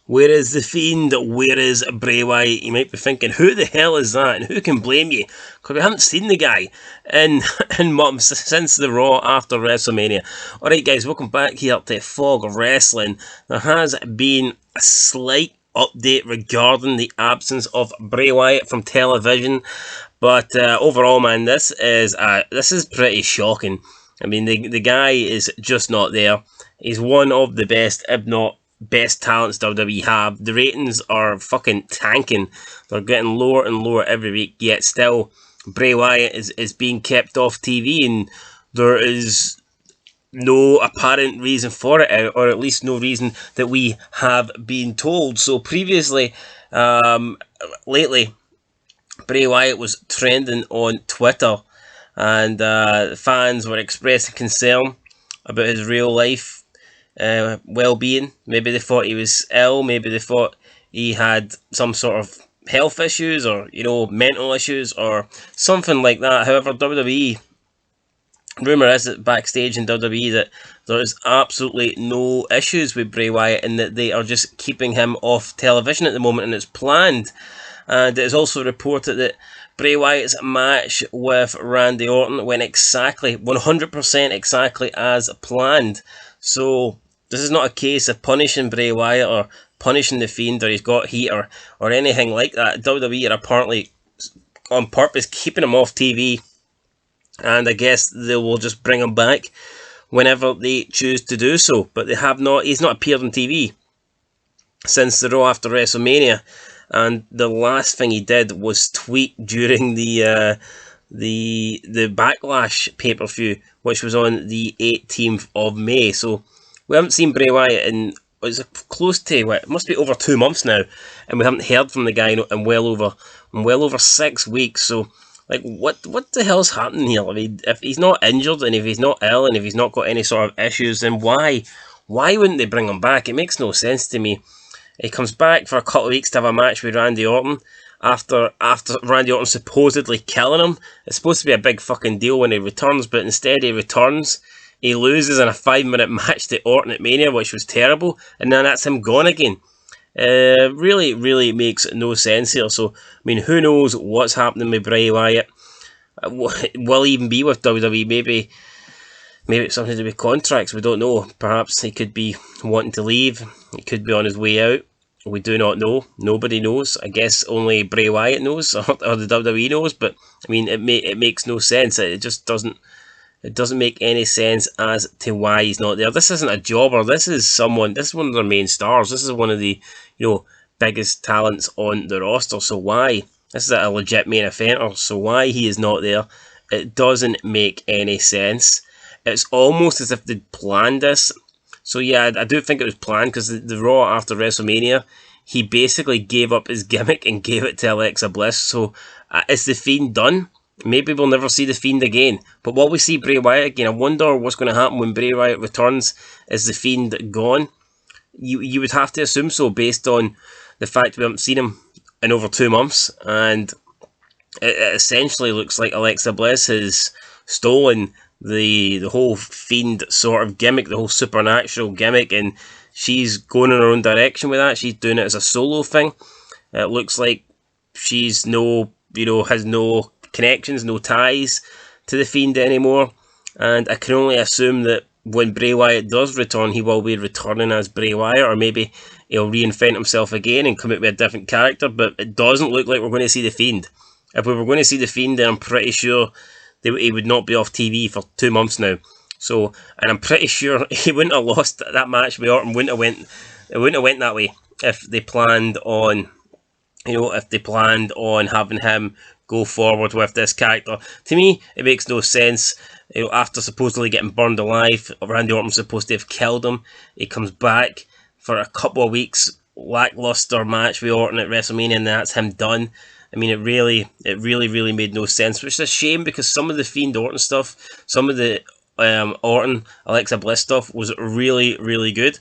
Where is the Fiend? Where is Bray Wyatt? You might be thinking, who the hell is that? And who can blame you? Because we haven't seen the guy in, in months since the Raw after WrestleMania. Alright guys, welcome back here to Fog Wrestling. There has been a slight update regarding the absence of Bray Wyatt from television. But overall, man, this is pretty shocking. I mean, the guy is just not there. He's one of the best, if not best talents WWE have. The ratings are fucking tanking. They're getting lower and lower every week, yet still Bray Wyatt is being kept off TV, and there is no apparent reason for it, or at least no reason that we have been told. So previously, lately, Bray Wyatt was trending on Twitter, and fans were expressing concern about his real life well-being. Maybe they thought he was ill, maybe they thought he had some sort of health issues, or mental issues, or something like that. However, WWE, rumour is that backstage in WWE that there is absolutely no issues with Bray Wyatt, and that they are just keeping him off television at the moment, and it's planned. And it is also reported that Bray Wyatt's match with Randy Orton went exactly 100% exactly as planned. So this is not a case of punishing Bray Wyatt or punishing the Fiend, or he's got heat, or anything like that. WWE are apparently on purpose keeping him off TV, and I guess they will just bring him back whenever they choose to do so. But they have not. He's not appeared on TV since the Raw after WrestleMania, and the last thing he did was tweet during the Backlash pay-per-view, which was on the 18th of May. So we haven't seen Bray Wyatt in, it's close to, it must be over 2 months now, and we haven't heard from the guy in well over 6 weeks. So, like, what the hell's happening here? I mean, if he's not injured, and if he's not ill, and if he's not got any sort of issues, then why wouldn't they bring him back? It makes no sense to me. He comes back for a couple of weeks to have a match with Randy Orton after Randy Orton supposedly killing him. It's supposed to be a big fucking deal when he returns, but instead he returns. He loses in a 5-minute match to Orton at Mania, which was terrible, and then that's him gone again. Really makes no sense here. So, I mean, who knows what's happening with Bray Wyatt? Will he even be with WWE? Maybe it's something to do with contracts. We don't know. Perhaps he could be wanting to leave. He could be on his way out. We do not know. Nobody knows. I guess only Bray Wyatt knows, or the WWE knows. But I mean, it makes no sense. It just doesn't. It doesn't make any sense as to why he's not there. This isn't a jobber. This is one of their main stars. This is one of the biggest talents on the roster. So why? This is a legit main eventer. So why he is not there? It doesn't make any sense. It's almost as if they planned this. So yeah, I do think it was planned, because the Raw after WrestleMania, he basically gave up his gimmick and gave it to Alexa Bliss. So is the Fiend done? Maybe we'll never see the Fiend again. But will we see Bray Wyatt again? I wonder what's going to happen when Bray Wyatt returns. Is the Fiend gone? You would have to assume so, based on the fact we haven't seen him in over 2 months. And it essentially looks like Alexa Bliss has stolen the whole Fiend sort of gimmick, the whole supernatural gimmick, and she's going in her own direction with that. She's doing it as a solo thing. It looks like she's has no connections, no ties to the Fiend anymore, and I can only assume that when Bray Wyatt does return, he will be returning as Bray Wyatt, or maybe he'll reinvent himself again and come out with a different character. But it doesn't look like we're going to see the Fiend. If we were going to see the Fiend, then I'm pretty sure he would not be off TV for 2 months now. So, and I'm pretty sure he wouldn't have lost that match with Orton. It wouldn't have went that way if they planned on, having him go forward with this character. To me, it makes no sense. After supposedly getting burned alive, Randy Orton's supposed to have killed him. He comes back for a couple of weeks, lackluster match with Orton at WrestleMania, and that's him done. I mean, it really made no sense, which is a shame, because some of the Fiend Orton stuff, some of the Orton Alexa Bliss stuff was really good.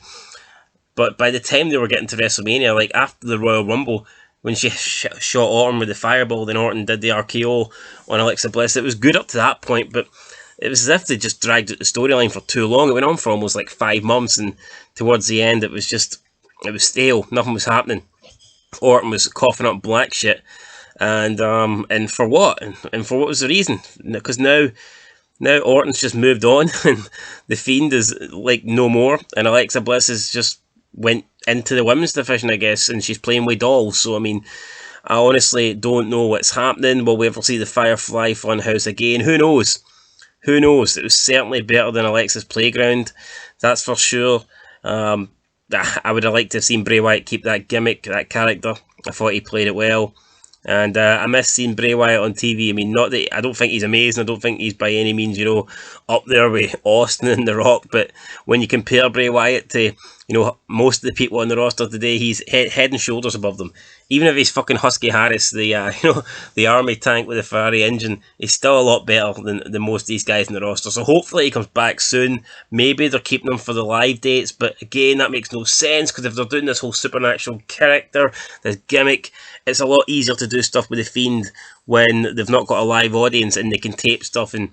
But by the time they were getting to WrestleMania, like after the Royal Rumble, when she shot Orton with the fireball, then Orton did the RKO on Alexa Bliss, it was good up to that point, but it was as if they just dragged out the storyline for too long. It went on for almost like 5 months, and towards the end it was just it was stale. Nothing was happening. Orton was coughing up black shit, and for what? And for what was the reason? Because now Orton's just moved on, and the Fiend is like no more, and Alexa Bliss has just went into the women's division, I guess, and she's playing with dolls. So I mean, I honestly don't know what's happening. Will we ever see the Firefly Funhouse again? Who knows? Who knows? It was certainly better than Alexa's Playground, that's for sure. I would have liked to have seen Bray Wyatt keep that gimmick, that character. I thought he played it well. And I miss seeing Bray Wyatt on TV. I mean, not that I don't think he's amazing. I don't think he's by any means, up there with Austin and The Rock. But when you compare Bray Wyatt to, most of the people on the roster today, he's head and shoulders above them. Even if he's fucking Husky Harris, the the army tank with the Ferrari engine, he's still a lot better than most of these guys in the roster. So hopefully he comes back soon. Maybe they're keeping him for the live dates, but again, that makes no sense, because if they're doing this whole supernatural character, this gimmick, it's a lot easier to do stuff with the Fiend when they've not got a live audience and they can tape stuff and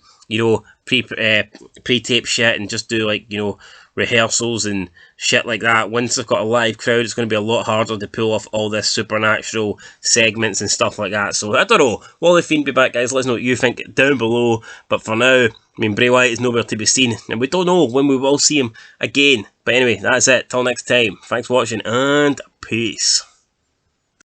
pre-tape shit and just do rehearsals and shit like that. Once they've got a live crowd, it's going to be a lot harder to pull off all this supernatural segments and stuff like that. So I don't know. Will the Fiend be back, guys? Let us know what you think down below. But for now, Bray Wyatt is nowhere to be seen, and we don't know when we will see him again. But anyway, that's it. Till next time. Thanks for watching, and peace.